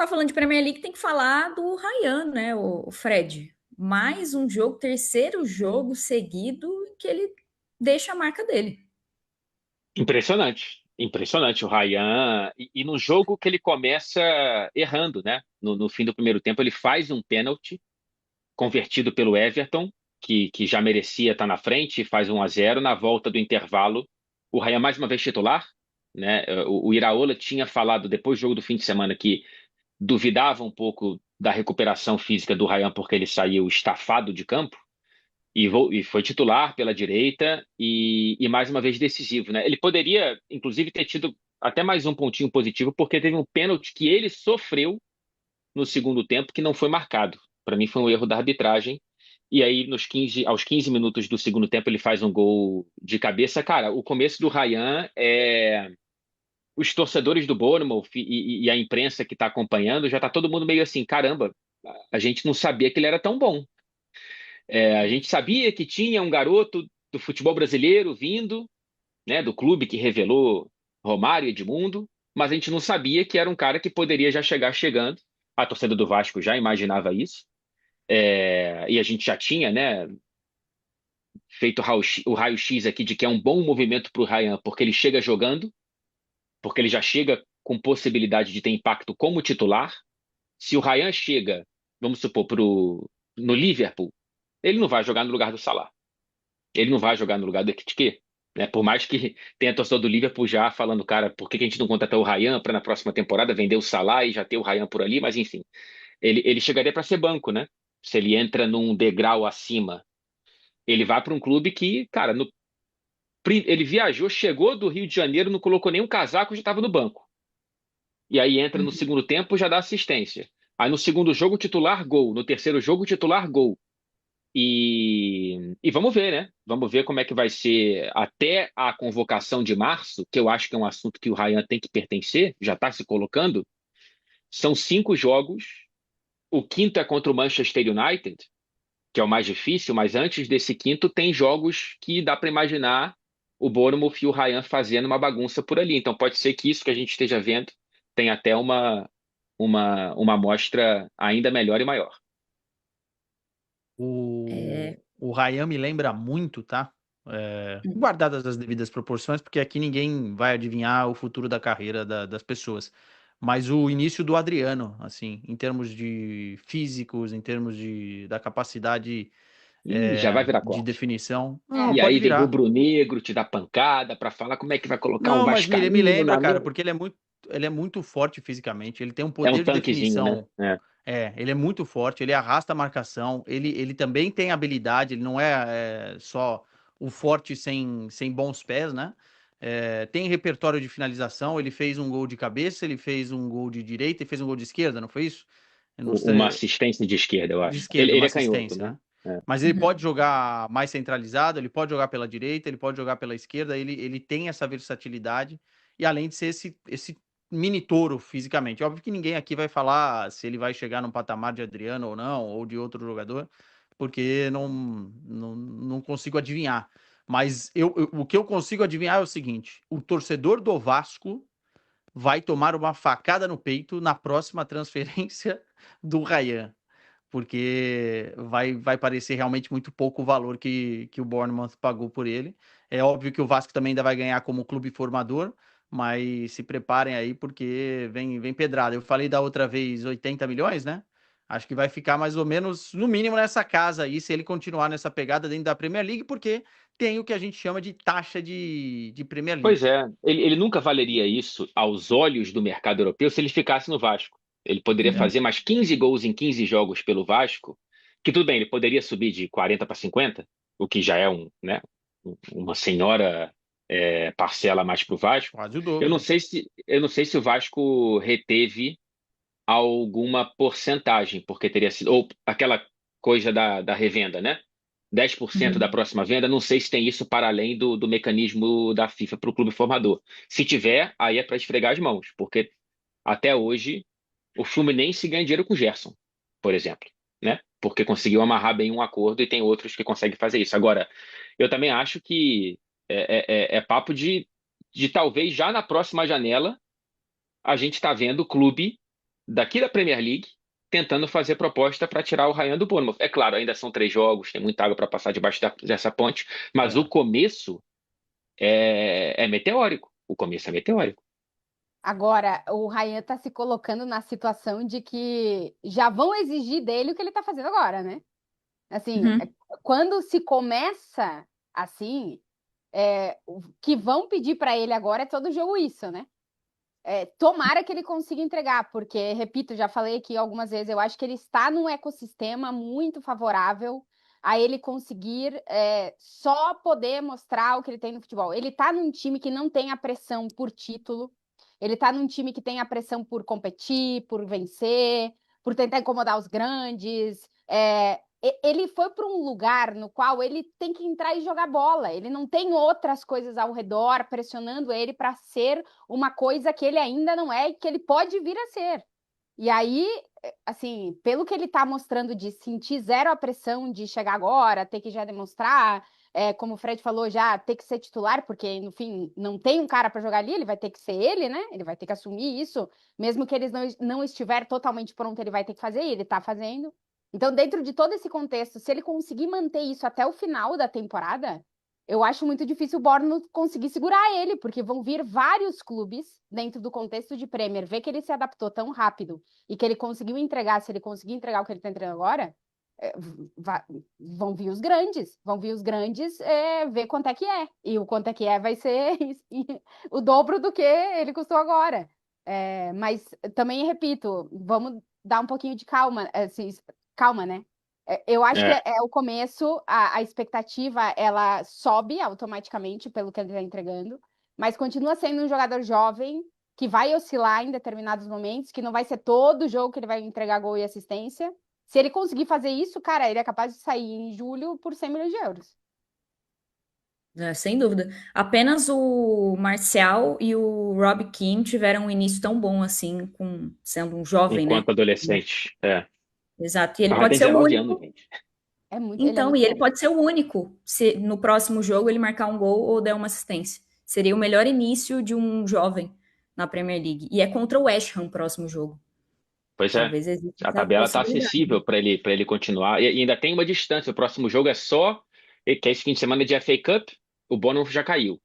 tá falando de Premier League, tem que falar do Ryan, né, o Fred. Mais um jogo, terceiro jogo seguido em que ele deixa a marca dele. Impressionante. Impressionante o Ryan. E no jogo que ele começa errando, né? No fim do primeiro tempo, ele faz um pênalti convertido pelo Everton, que já merecia estar na frente, faz 1-0. Na volta do intervalo, o Ryan mais uma vez titular, né? O Iraola tinha falado depois do jogo do fim de semana que duvidava um pouco da recuperação física do Ryan porque ele saiu estafado de campo. E foi titular pela direita e mais uma vez decisivo, né? Ele poderia, inclusive, ter tido até mais um pontinho positivo, porque teve um pênalti que ele sofreu no segundo tempo que não foi marcado. Para mim, foi um erro da arbitragem. E aí, aos 15 minutos do segundo tempo, ele faz um gol de cabeça. Cara, o começo do Ryan é. Os torcedores do Bournemouth e a imprensa que está acompanhando, já está todo mundo meio assim: caramba, a gente não sabia que ele era tão bom. A gente sabia que tinha um garoto do futebol brasileiro vindo, né, do clube que revelou Romário e Edmundo, mas a gente não sabia que era um cara que poderia já chegar chegando. A torcida do Vasco já imaginava isso. E a gente já tinha, né, feito o raio-x aqui de que é um bom movimento para o Ryan, porque ele chega jogando, porque ele já chega com possibilidade de ter impacto como titular. Se o Ryan chega, vamos supor, no Liverpool, ele não vai jogar no lugar do Salah. Ele não vai jogar no lugar do Ekitike, né? Por mais que tenha torcedor do Liverpool já falando, cara, por que que a gente não contratou o Ryan para na próxima temporada vender o Salah e já ter o Ryan por ali? Mas enfim, ele chegaria para ser banco, né? Se ele entra num degrau acima, ele vai para um clube que, cara, ele viajou, chegou do Rio de Janeiro, não colocou nenhum casaco, já estava no banco. E aí entra no Uhum. segundo tempo, já dá assistência. Aí no segundo jogo, titular, gol. No terceiro jogo, titular, gol. E vamos ver, né? Vamos ver como é que vai ser até a convocação de março, que eu acho que é um assunto que o Ryan tem que pertencer, já está se colocando. São 5 jogos, o quinto é contra o Manchester United, que é o mais difícil, mas antes desse quinto tem jogos que dá para imaginar o Bournemouth e o Ryan fazendo uma bagunça por ali. Então pode ser que isso que a gente esteja vendo tenha até uma amostra ainda melhor e maior. É, O Ryan me lembra muito, tá? Guardadas as devidas proporções, porque aqui ninguém vai adivinhar o futuro da carreira das pessoas. Mas o início do Adriano, assim, em termos de físicos, em termos da capacidade E já vai virar de corte. definição, não, E pode aí vem virar. rubro-negro te dar pancada para falar como é que vai colocar um Não, mas me vascaíno lembra, na cara, mesa. porque ele é muito forte fisicamente, ele tem um É um poder de tanquezinho, né? definição. Ele é muito forte, ele arrasta a marcação, ele também tem habilidade, ele não só o forte sem bons pés, né? Tem repertório de finalização, ele fez um gol de cabeça, ele fez um gol de direita e fez um gol de esquerda, não foi isso? Eu não Uma sei, assistência de esquerda, eu de acho. esquerda, uma Ele é canhoto, assistência, né? né? É. Mas ele uhum. pode jogar mais centralizado, ele pode jogar pela direita, ele pode jogar pela esquerda, ele tem essa versatilidade, e além de ser esse mini touro fisicamente. Óbvio que ninguém aqui vai falar se ele vai chegar num patamar de Adriano ou não, ou de outro jogador, porque não consigo adivinhar. Mas o que eu consigo adivinhar é o seguinte: o torcedor do Vasco vai tomar uma facada no peito na próxima transferência do Ryan, porque vai parecer realmente muito pouco o valor que o Bournemouth pagou por ele. É óbvio que o Vasco também ainda vai ganhar como clube formador, mas se preparem aí porque vem pedrada. Eu falei da outra vez 80 milhões, né? Acho que vai ficar mais ou menos, no mínimo, nessa casa aí, se ele continuar nessa pegada dentro da Premier League, porque tem o que a gente chama de taxa de Premier Pois League. é, ele nunca valeria isso aos olhos do mercado europeu se ele ficasse no Vasco. Ele poderia Uhum. fazer mais 15 gols em 15 jogos pelo Vasco, que tudo bem, ele poderia subir de 40 para 50, o que já é né, uma senhora parcela a mais para o Vasco. Quase o Eu não dobro. sei se o Vasco reteve alguma porcentagem, porque teria sido, ou aquela coisa da revenda, né? 10% da Uhum. próxima venda, não sei se tem isso para além do mecanismo da FIFA para o clube formador. Se tiver, aí é para esfregar as mãos, porque até hoje o Fluminense ganha dinheiro com o Gerson, por exemplo, né? Porque conseguiu amarrar bem um acordo e tem outros que conseguem fazer isso. Agora, eu também acho que é papo de talvez já na próxima janela a gente está vendo o clube daqui da Premier League, tentando fazer proposta para tirar o Ryan do Bournemouth. É claro, ainda são 3 jogos, tem muita água para passar debaixo dessa ponte, mas o É. começo é meteórico. O começo é meteórico. Agora, o Ryan tá se colocando na situação de que já vão exigir dele o que ele tá fazendo agora, né? Assim, Uhum. quando se começa assim, o que vão pedir para ele agora é todo jogo isso, né? Tomara que ele consiga entregar, porque, repito, já falei aqui algumas vezes, eu acho que ele está num ecossistema muito favorável a ele conseguir só poder mostrar o que ele tem no futebol. Ele está num time que não tem a pressão por título, ele está num time que tem a pressão por competir, por vencer, por tentar incomodar os grandes. Ele foi para um lugar no qual ele tem que entrar e jogar bola. Ele não tem outras coisas ao redor pressionando ele para ser uma coisa que ele ainda não é e que ele pode vir a ser. E aí, assim, pelo que ele está mostrando de sentir zero a pressão de chegar agora, ter que já demonstrar, como o Fred falou, já ter que ser titular, porque no fim não tem um cara para jogar ali, ele vai ter que ser ele, né? Ele vai ter que assumir isso, mesmo que ele não estiver totalmente pronto, ele vai ter que fazer, e ele está fazendo. Então, dentro de todo esse contexto, se ele conseguir manter isso até o final da temporada, eu acho muito difícil o Bournemouth conseguir segurar ele, porque vão vir vários clubes dentro do contexto de Premier, ver que ele se adaptou tão rápido e que ele conseguiu entregar, se ele conseguir entregar o que ele está entregando agora, vão vir os grandes ver quanto é que é, e o quanto é que vai ser o dobro do que ele custou agora. Mas também repito, vamos dar um pouquinho de calma, assim, calma, né? Eu acho que É, é o começo, a expectativa ela sobe automaticamente pelo que ele está entregando, mas continua sendo um jogador jovem que vai oscilar em determinados momentos, que não vai ser todo jogo que ele vai entregar gol e assistência. Se ele conseguir fazer isso, cara, ele é capaz de sair em julho por 100 milhões de euros. Sem dúvida. Apenas o Marcial e o Rob Keane tiveram um início tão bom assim, sendo um jovem, né? enquanto adolescente. É. Exato. E ele Mas pode tem ser o 19 anos, único. gente. Ele é Então, muito e ele bom. pode ser o único se no próximo jogo ele marcar um gol ou der uma assistência. Seria o melhor início de um jovem na Premier League. E é contra o West Ham o próximo jogo. Pois é. Talvez exista A essa tabela está possibilidade. acessível para ele continuar. E ainda tem uma distância. O próximo jogo é só. Que é esse fim de semana de FA Cup. O Bournemouth já caiu.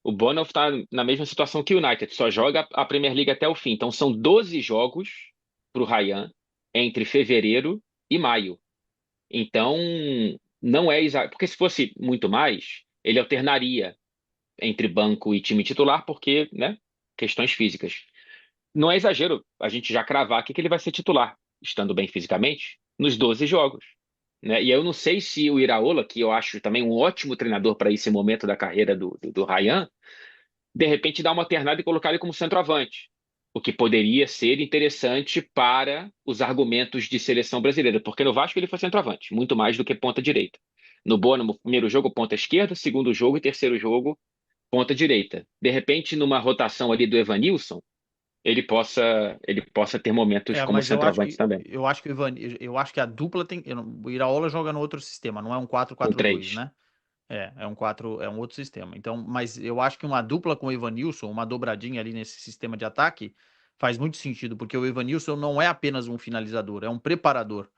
O Bournemouth está na mesma situação que o United. Só joga a Premier League até o fim. Então são 12 jogos para o Ryan entre fevereiro e maio. Então não é exato. Porque se fosse muito mais, ele alternaria entre banco e time titular, porque, né? Questões físicas. Não é exagero a gente já cravar aqui que ele vai ser titular, estando bem fisicamente, nos 12 jogos. Né? E eu não sei se o Iraola, que eu acho também um ótimo treinador para esse momento da carreira do Ryan, de repente dá uma alternada e colocar ele como centroavante. O que poderia ser interessante para os argumentos de seleção brasileira, porque no Vasco ele foi centroavante, muito mais do que ponta direita. No Bournemouth, primeiro jogo, ponta esquerda, segundo jogo e terceiro jogo, ponta direita. De repente, numa rotação ali do Evanilson, ele possa ter momentos como Mas eu acho centroavante que também. eu acho que a dupla tem. O Iraola joga no outro sistema, não é um quatro Com quatro dois, três. né? É um outro sistema. Então, mas eu acho que uma dupla com o Evanilson, uma dobradinha ali nesse sistema de ataque, faz muito sentido, porque o Evanilson não é apenas um finalizador, é um preparador.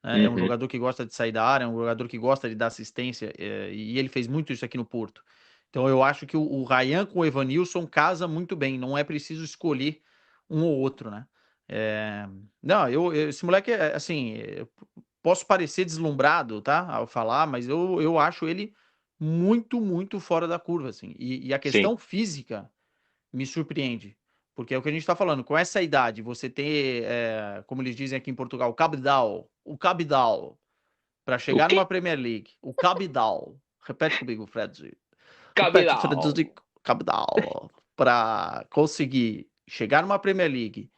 Né? É um Uhum. jogador que gosta de sair da área, é um jogador que gosta de dar assistência, e ele fez muito isso aqui no Porto. Então eu acho que o Ryan com o Evanilson casa muito bem, não é preciso escolher um ou outro, né? É, não, esse moleque, assim, posso parecer deslumbrado, tá, ao falar, mas eu acho ele muito, muito fora da curva, assim. E a Sim, questão física me surpreende, porque é o que a gente está falando, com essa idade, você ter, como eles dizem aqui em Portugal, o cabidal, para o chegar quê? numa Premier League, o cabidal, repete comigo, Fred, repete, Cabedal. Fred, cabidal, para conseguir chegar numa Premier League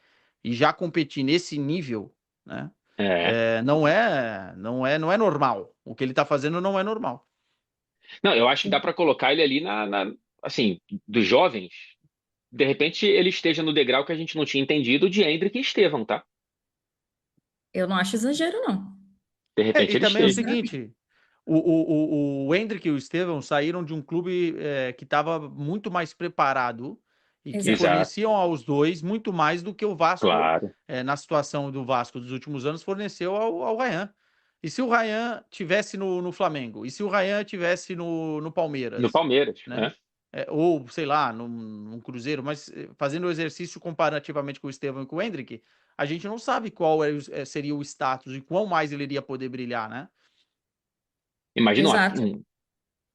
e já competir nesse nível, né? É. Não é normal. O que ele tá fazendo não é normal. Não, eu acho que dá para colocar ele ali assim, dos jovens, de repente ele esteja no degrau que a gente não tinha entendido de Endrick e Estevão, tá? Eu não acho exagero, não. De repente E ele também é o esteja. seguinte, o Endrick e o Estevão saíram de um clube que estava muito mais preparado e que Exato. forneciam aos dois muito mais do que o Vasco, Claro. na situação do Vasco dos últimos anos, forneceu ao Ryan. E se o Ryan tivesse no Flamengo? E se o Ryan tivesse no Palmeiras? No Palmeiras, Né? né? Ou, sei lá, num Cruzeiro, mas fazendo o exercício comparativamente com o Estevão e com o Hendrick, a gente não sabe qual seria o status e quão mais ele iria poder brilhar, né? Imagina Exato. um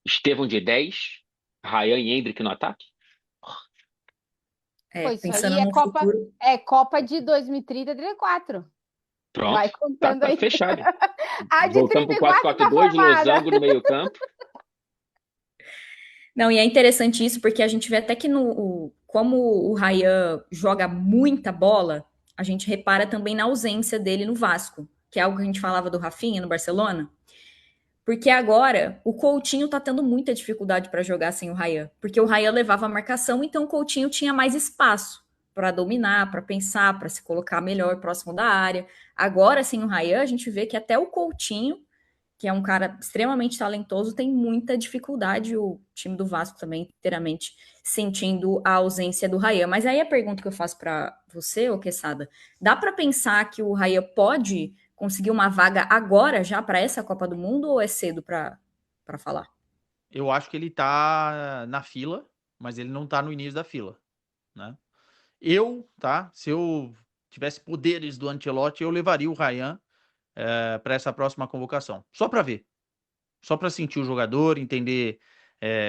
Estevão de 10, Ryan e Hendrick no ataque. Pô, isso aí Pensando no futuro. Copa de 2030, 34. Vai Pronto, contando tá aí. fechado. A de Voltamos pro 34 tá 4-4-2, formada. losango no meio campo. Não, e é interessante isso porque a gente vê até que como o Ryan joga muita bola, a gente repara também na ausência dele no Vasco, que é algo que a gente falava do Rafinha no Barcelona. Porque agora o Coutinho tá tendo muita dificuldade para jogar sem o Ryan, porque o Ryan levava a marcação, então o Coutinho tinha mais espaço para dominar, para pensar, para se colocar melhor próximo da área. Agora, sem o Ryan, a gente vê que até o Coutinho, que é um cara extremamente talentoso, tem muita dificuldade. O time do Vasco também, inteiramente sentindo a ausência do Ryan. Mas aí a pergunta que eu faço para você, ô Quesada, dá para pensar que o Ryan pode conseguir uma vaga agora já para essa Copa do Mundo ou é cedo para falar? Eu acho que ele tá na fila, mas ele não tá no início da fila, né? Se eu tivesse poderes do Ancelotti, eu levaria o Ryan para essa próxima convocação. Só para ver. Só para sentir o jogador, entender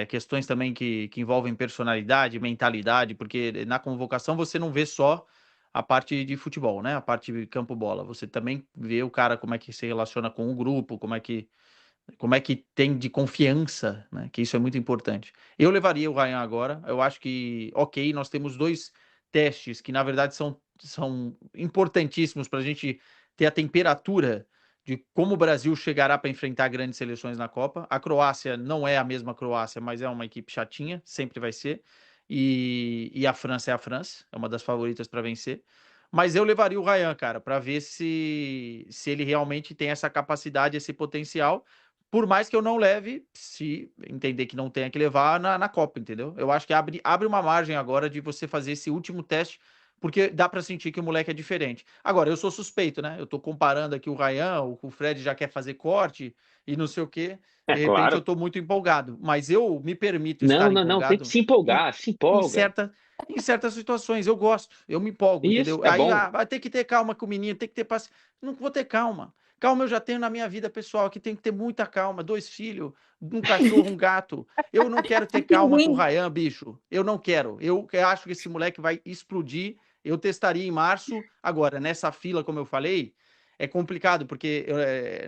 questões também que envolvem personalidade, mentalidade, porque na convocação você não vê só a parte de futebol, né? A parte de campo-bola. Você também vê o cara como é que se relaciona com o grupo, como é que tem de confiança, né? Que isso é muito importante. Eu levaria o Ryan agora. Eu acho que, ok, nós temos 2 testes que, na verdade, são importantíssimos para a gente ter a temperatura de como o Brasil chegará para enfrentar grandes seleções na Copa. A Croácia não é a mesma Croácia, mas é uma equipe chatinha, sempre vai ser. E a França é a França, é uma das favoritas para vencer. Mas eu levaria o Ryan, cara, para ver se ele realmente tem essa capacidade, esse potencial, por mais que eu não leve, se entender que não tenha que levar na Copa, entendeu? Eu acho que abre uma margem agora de você fazer esse último teste, porque dá para sentir que o moleque é diferente. Agora, eu sou suspeito, né? Eu tô comparando aqui o Ryan, o Fred já quer fazer corte e não sei o quê. É De repente eu claro. tô muito empolgado, mas eu me permito Não, estar não, não. Tem que empolgado se em, empolgar, se em, empolga. certa, em certas situações. Eu gosto, eu me empolgo, Isso, entendeu? é Aí bom. vai ter que ter calma com o menino, tem que ter paciência. Não vou ter calma. Calma eu já tenho na minha vida pessoal, que tem que ter muita calma. 2 filhos, um cachorro, um gato. Eu não quero ter Um calma com o pinguim. Ryan, bicho. Eu não quero. Eu acho que esse moleque vai explodir. Eu testaria em março. Agora, nessa fila, como eu falei, é complicado, porque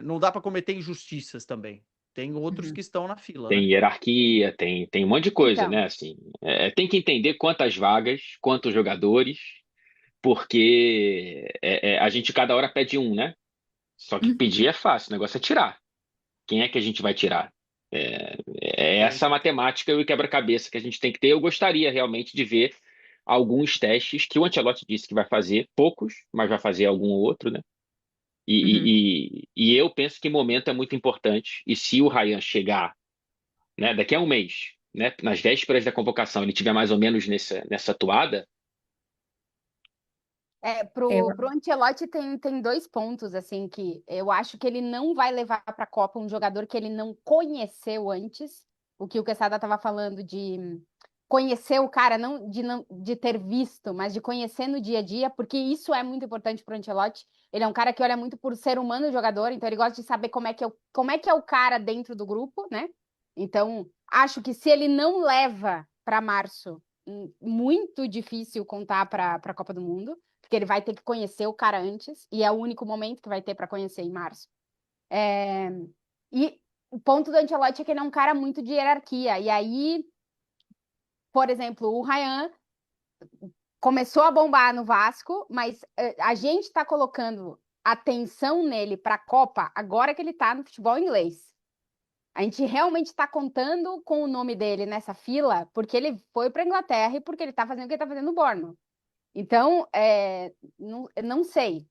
não dá para cometer injustiças também. Tem outros que estão na fila, Tem né? hierarquia, tem um monte de coisa, Então, né? Assim, tem que entender quantas vagas, quantos jogadores, porque a gente cada hora pede um, né? Só que pedir é fácil, o negócio é tirar. Quem é que a gente vai tirar? É É, essa matemática e o quebra-cabeça que a gente tem que ter. Eu gostaria realmente de ver alguns testes que o Ancelotti disse que vai fazer, poucos, mas vai fazer algum ou outro, né? Uhum. E eu penso que momento é muito importante. E se o Ryan chegar, né, daqui a um mês, né, nas vésperas da convocação, ele tiver mais ou menos nessa toada, É, pro Ancelotti tem 2 pontos, assim, que eu acho que ele não vai levar para a Copa um jogador que ele não conheceu antes. O que o Quesada estava falando de conhecer o cara, não de ter visto, mas de conhecer no dia a dia, porque isso é muito importante para o Ancelotti. Ele é um cara que olha muito por ser humano e jogador, então ele gosta de saber como é que é o cara dentro do grupo, né? Então, acho que se ele não leva para março, muito difícil contar para a Copa do Mundo, porque ele vai ter que conhecer o cara antes, e é o único momento que vai ter para conhecer em março. E o ponto do Ancelotti é que ele é um cara muito de hierarquia, e aí, por exemplo, o Ryan começou a bombar no Vasco, mas a gente está colocando atenção nele para a Copa agora que ele está no futebol inglês. A gente realmente está contando com o nome dele nessa fila porque ele foi para a Inglaterra e porque ele está fazendo o que ele está fazendo no Bournemouth. Então, não sei.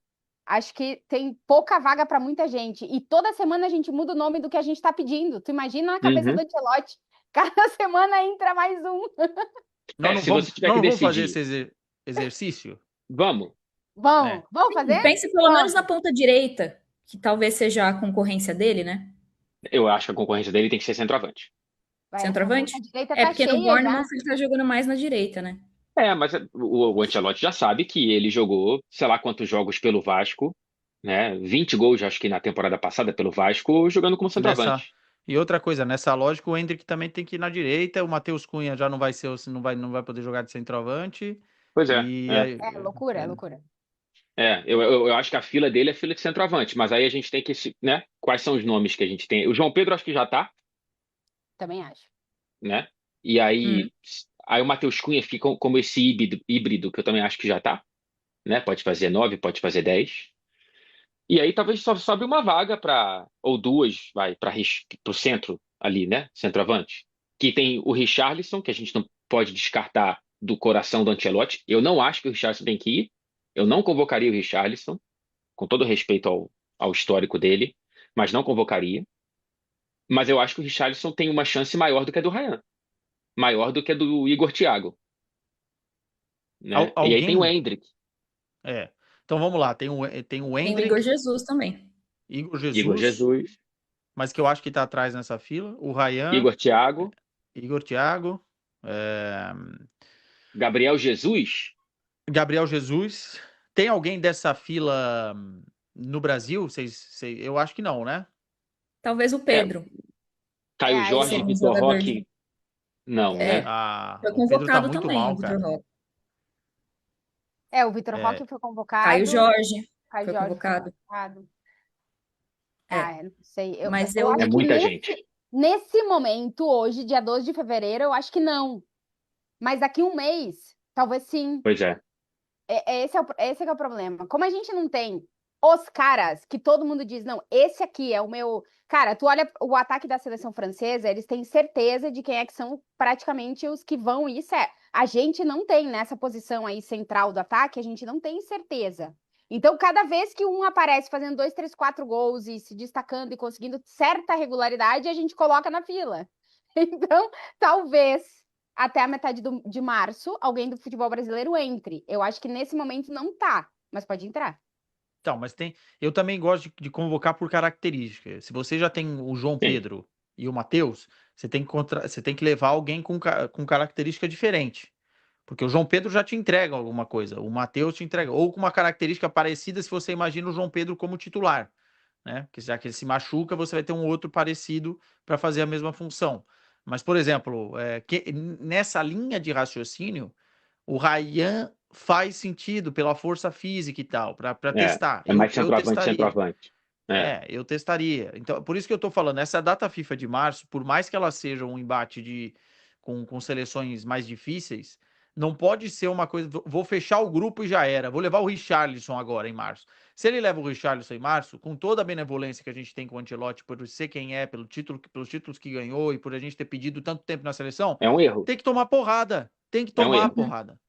Acho que tem pouca vaga para muita gente. E toda semana a gente muda o nome do que a gente está pedindo. Tu imagina na cabeça do uhum, Ancelotti. Cada semana entra mais um. Nós Se você tiver não que vamos fazer decidir, esse exercício? vamos. Vamos fazer? Pense pelo menos na Vamos. ponta direita, que talvez seja a concorrência dele, né? Eu acho que a concorrência dele tem que ser centroavante. A Centroavante? direita É tá porque no cheia já. Bournemouth ele tá jogando mais na direita, né? Mas o Ancelotti já sabe que ele jogou, sei lá quantos jogos pelo Vasco, né? 20 gols, acho que na temporada passada pelo Vasco, jogando como Nessa... centroavante. E outra coisa, nessa lógica, o Endrick também tem que ir na direita, o Matheus Cunha já não vai ser, não vai poder jogar de centroavante. Pois é, E é. aí, É loucura, é loucura. Eu acho que a fila dele é fila de centroavante, mas aí a gente tem que, né? Quais são os nomes que a gente tem? O João Pedro acho que já tá, Também acho. né? E Hum. aí o Matheus Cunha fica como esse híbrido, que eu também acho que já tá, né? Pode fazer 9, pode fazer 10. E aí talvez só sobe uma vaga ou duas, vai, para o centro ali, né? Centroavante. Que tem o Richarlison, que a gente não pode descartar do coração do Ancelotti. Eu não acho que o Richarlison tem que ir. Eu não convocaria o Richarlison, com todo respeito ao histórico dele, mas não convocaria. Mas eu acho que o Richarlison tem uma chance maior do que a do Ryan, maior do que a do Igor Thiago, né? E aí tem o alguém. Endrick, É. Então vamos lá, tem o Tem o Igor Endrick, Jesus também. Igor Igor Jesus, Jesus, mas que eu acho que tá atrás nessa fila, o Ryan, Igor Thiago, Igor Thiago, é, Gabriel Jesus. Gabriel Jesus. Tem alguém dessa fila no Brasil? Eu acho que não, né? Talvez o É, Pedro, Caio Aí que Jorge, seria não. um Vitor jogador Roque, de. não, né? É, foi O Pedro tá convocado muito também, mal, o Vitor cara. Roque. O Vitor É, Roque foi Caio convocado, Jorge Caio foi Jorge foi convocado. convocado. É, Eu não sei. mas Eu É acho eu. que muita gente. nesse momento, hoje, dia 12 de fevereiro, eu acho que não. Mas daqui um mês, talvez sim. Pois é. Esse que é o problema. Como a gente não tem os caras que todo mundo diz, não, esse aqui é o meu. Cara, tu olha o ataque da seleção francesa, eles têm certeza de quem é que são praticamente os que vão. Isso a gente não tem nessa posição aí central do ataque, a gente não tem certeza. Então, cada vez que um aparece fazendo 2, 3, 4 gols e se destacando e conseguindo certa regularidade, a gente coloca na fila. Então, talvez até a metade de março, alguém do futebol brasileiro entre. Eu acho que nesse momento não tá, mas pode entrar. então, mas tem. Eu também gosto de convocar por característica. Se você já tem o João Sim. Pedro e o Matheus, você tem que levar alguém com característica diferente. Porque o João Pedro já te entrega alguma coisa, o Matheus te entrega, ou com uma característica parecida se você imagina o João Pedro como titular, né? Porque já que ele se machuca, você vai ter um outro parecido para fazer a mesma função. Mas, por exemplo, nessa linha de raciocínio, o Ryan faz sentido pela força física e tal, para É, testar. é mais Eu centroavante, testaria. centroavante. É, Eu testaria. Então, por isso que eu tô falando, essa data FIFA de março, por mais que ela seja um embate com seleções mais difíceis, não pode ser uma coisa. Vou fechar o grupo e já era. Vou levar o Richarlison agora em março. Se ele leva o Richarlison em março, com toda a benevolência que a gente tem com o Ancelotti, por ser quem é, pelos títulos que ganhou e por a gente ter pedido tanto tempo na seleção, é um erro. tem que tomar porrada. Tem que É um tomar erro. porrada.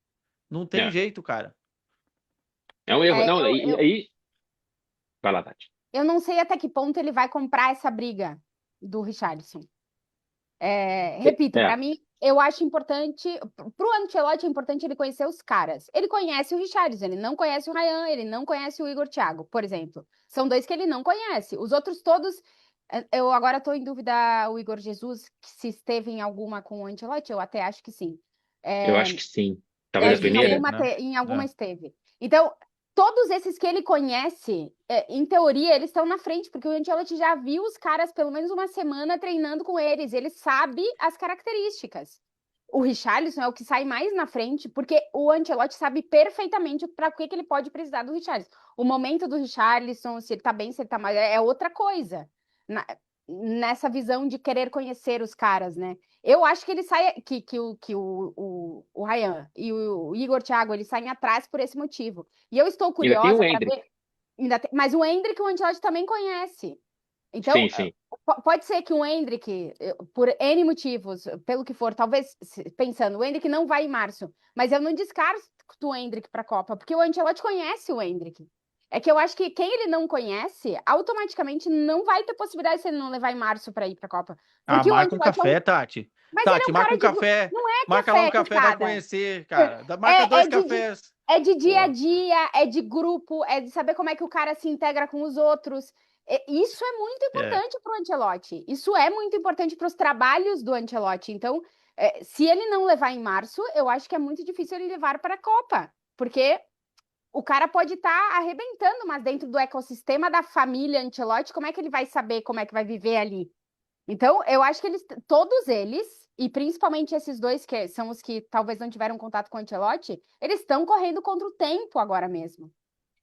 Não tem É, jeito, cara. é um erro. É, Não, e aí. Vai lá, Tati. eu não sei até que ponto ele vai comprar essa briga do Richarlison. Repito, É, para mim, eu acho importante. Pro Ancelotti é importante ele conhecer os caras. Ele conhece o Richarlison, ele não conhece o Ryan, ele não conhece o Igor Thiago, por exemplo. São dois que ele não conhece. Os outros todos. Eu agora estou em dúvida, o Igor Jesus, se esteve em alguma com o Ancelotti, eu até acho que sim. eu É, acho que sim. Talvez a Ele primeira. esteve, né? em alguma esteve. Então, todos esses que ele conhece, em teoria, eles estão na frente, porque o Ancelotti já viu os caras pelo menos uma semana treinando com eles. Ele sabe as características. O Richarlison é o que sai mais na frente, porque o Ancelotti sabe perfeitamente para que ele pode precisar do Richarlison. O momento do Richarlison, se ele tá bem, se ele tá mal, é outra coisa. Nessa visão de querer conhecer os caras, né? Eu acho que ele sai que o Ryan e o Igor Thiago eles saem atrás por esse motivo. E eu estou Ainda tem o curiosa para Endrick. ver. Mas o Endrick o Ancelotti também conhece. Então, Sim, sim. pode ser que o Endrick, por N motivos, pelo que for, talvez pensando, o Endrick não vai em março, mas eu não descarto o Endrick para a Copa, porque o Ancelotti conhece o Endrick. É que eu acho que quem ele não conhece, automaticamente não vai ter possibilidade se ele não levar em março para ir para a Copa. Ah, Porque o marca um Ancelotti é um. café, Tati. Mas ele é Tati, um marca cara um de. café. Não é Marca lá um café, café, vai queixada. conhecer, cara. Marca É 2 de, cafés. é de dia a Pô. dia, é de grupo, é de saber como é que o cara se integra com os outros. Isso é muito É. importante para o Ancelotti. Isso é muito importante para os trabalhos do Ancelotti. Então, se ele não levar em março, eu acho que é muito difícil ele levar para a Copa. Porque o cara pode estar arrebentando, mas dentro do ecossistema da família Ancelotti, como é que ele vai saber como é que vai viver ali? Então, eu acho que todos eles, e principalmente esses dois que são os que talvez não tiveram contato com o Ancelotti, eles estão correndo contra o tempo agora mesmo.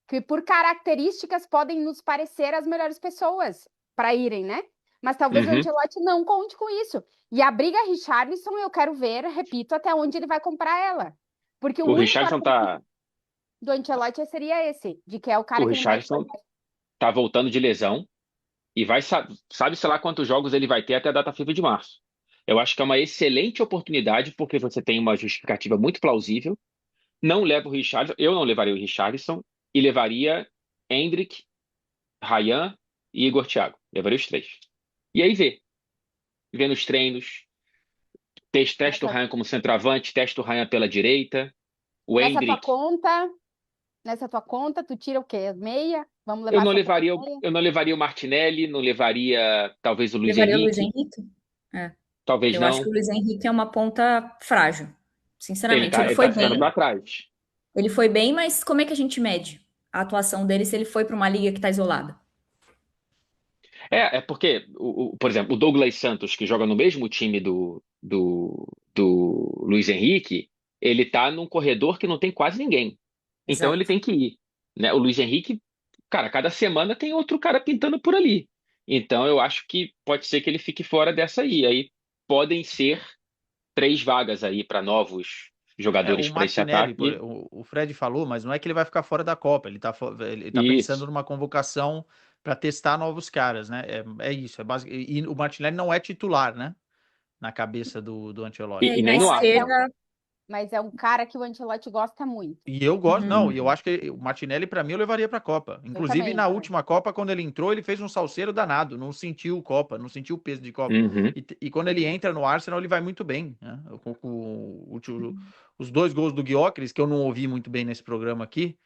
Que por características podem nos parecer as melhores pessoas para irem, né? Mas talvez o Uhum. Ancelotti não conte com isso. E a briga Richarlison, eu quero ver, repito, até onde ele vai comprar ela. Porque o O único Richarlison argumento tá, do Ancelotti seria esse, de que é o o cara que não vai. Richarlison tá voltando de lesão e vai sabe-se lá quantos jogos ele vai ter até a data FIFA de março. Eu acho que é uma excelente oportunidade porque você tem uma justificativa muito plausível. Não leva o Richarlison, eu não levaria o Richarlison e levaria Endrick, Ryan e Igor Thiago. Levaria os três. E aí vê nos treinos, testa o Nessa, Ryan como centroavante, testa o Ryan pela direita, o nessa tua Endrick. conta, tu tira o quê? Meia? Vamos levar só pela meia? Eu não levaria o Martinelli, não levaria talvez o Luiz Levaria o Luiz Henrique, Henrique? É. talvez Eu acho que não. o Luiz Henrique é uma ponta frágil. Ele Sinceramente, tá, ele ele foi tá ficando bem. para trás. Ele foi bem, mas como é que a gente mede a atuação dele se ele foi para uma liga que está isolada? É porque, por exemplo, o Douglas Santos, que joga no mesmo time do Luiz Henrique, ele tá num corredor que não tem quase ninguém. Então ele Exato. tem que ir, né? O Luiz Henrique, cara, cada semana tem outro cara pintando por ali. Então eu acho que pode ser que ele fique fora dessa aí. Aí podem ser três vagas aí para novos O jogadores para esse Martinelli, ataque. o Fred falou, mas não é que ele vai ficar fora da Copa. Ele tá pensando Isso. numa convocação para testar novos caras, né? É isso. E o Martinelli não é titular, né? Na cabeça do É, Ancelotti. e E na nem no Arsenal. Mas é um cara que o Ancelotti gosta muito. E eu gosto, Uhum. não, e eu acho que o Martinelli, para mim, eu levaria para a Copa. Eu Inclusive, também, na também. última Copa, quando ele entrou, ele fez um salseiro danado, não sentiu Copa, não sentiu o peso de Copa. Uhum. E quando ele entra no Arsenal, ele vai muito bem, né? Os dois gols do Gyökeres, que eu não ouvi muito bem nesse programa aqui,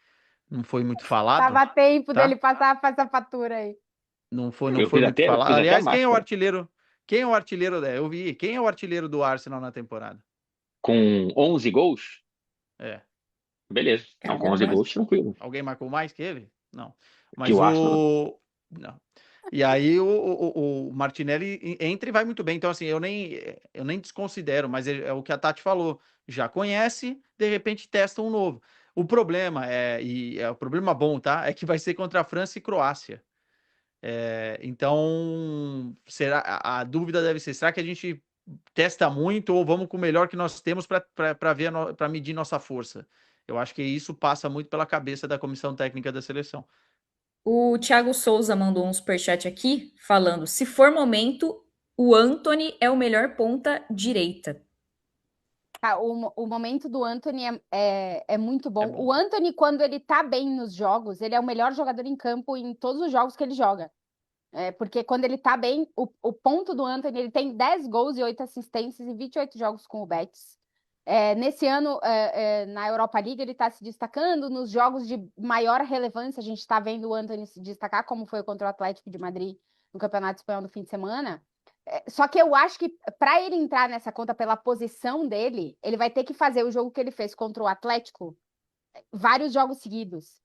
não foi muito falado, Tava tempo dele tá? passar essa fatura aí. Não Eu foi fiz muito até, eu falado. fiz até a Aliás, quem é o máscara. artilheiro? Quem é o artilheiro? Eu vi. Quem é o artilheiro do Arsenal na temporada? Com 11 gols, É. beleza. Não, com 11 Caramba. gols, tranquilo. Alguém marcou mais que ele? Não. Que Mas o Arsenal. o. Não. E aí o Martinelli entra e vai muito bem. Então, assim, eu nem desconsidero, mas é o que a Tati falou. Já conhece, de repente testa um novo. O problema e é o problema bom, tá? É que vai ser contra a França e Croácia. Então, a dúvida deve ser: será que a gente testa muito ou vamos com o melhor que nós temos para medir nossa força? Eu acho que isso passa muito pela cabeça da comissão técnica da seleção. O Thiago Souza mandou um superchat aqui falando: se for momento, o Anthony é o melhor ponta direita. O momento do Anthony é muito É bom. bom. O Anthony, quando ele tá bem nos jogos, ele é o melhor jogador em campo em todos os jogos que ele joga. Porque quando ele tá bem, o ponto do Anthony, ele tem 10 gols e 8 assistências em 28 jogos com o Betis. Nesse ano, na Europa League, ele está se destacando nos jogos de maior relevância. A gente está vendo o Anthony se destacar, como foi contra o Atlético de Madrid no Campeonato Espanhol no fim de semana. Só que eu acho que para ele entrar nessa conta pela posição dele, ele vai ter que fazer o jogo que ele fez contra o Atlético vários jogos seguidos.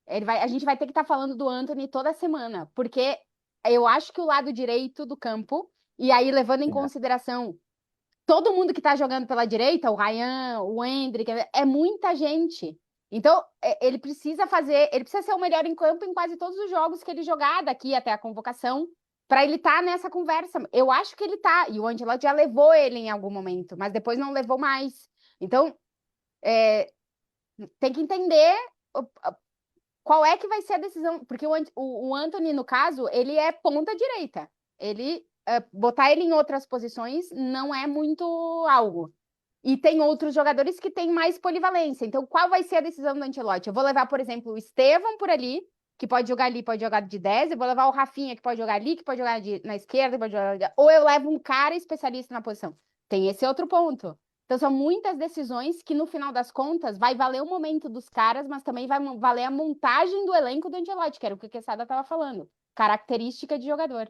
A gente vai ter que estar falando do Anthony toda semana, porque eu acho que o lado direito do campo, e aí levando em consideração todo mundo que está jogando pela direita, o Ryan, o Endrick, é muita gente. Então, ele precisa ser o melhor em campo em quase todos os jogos que ele jogar daqui até a convocação, para ele estar nessa conversa. Eu acho que ele está, e o Ancelotti já levou ele em algum momento, mas depois não levou mais. Então, tem que entender qual é que vai ser a decisão, porque o Anthony, no caso, ele é ponta direita. Botar ele em outras posições não é muito algo. E tem outros jogadores que têm mais polivalência. Então, qual vai ser a decisão do Ancelotti? Eu vou levar, por exemplo, o Estevão por ali, que pode jogar ali, pode jogar de 10. Eu vou levar o Rafinha, que pode jogar ali, que pode jogar na esquerda, pode jogar... Ou eu levo um cara especialista na posição. Tem esse outro ponto. Então, são muitas decisões que, no final das contas, vai valer o momento dos caras, mas também vai valer a montagem do elenco do Ancelotti, que era o que a Quesada estava falando. Característica de jogador.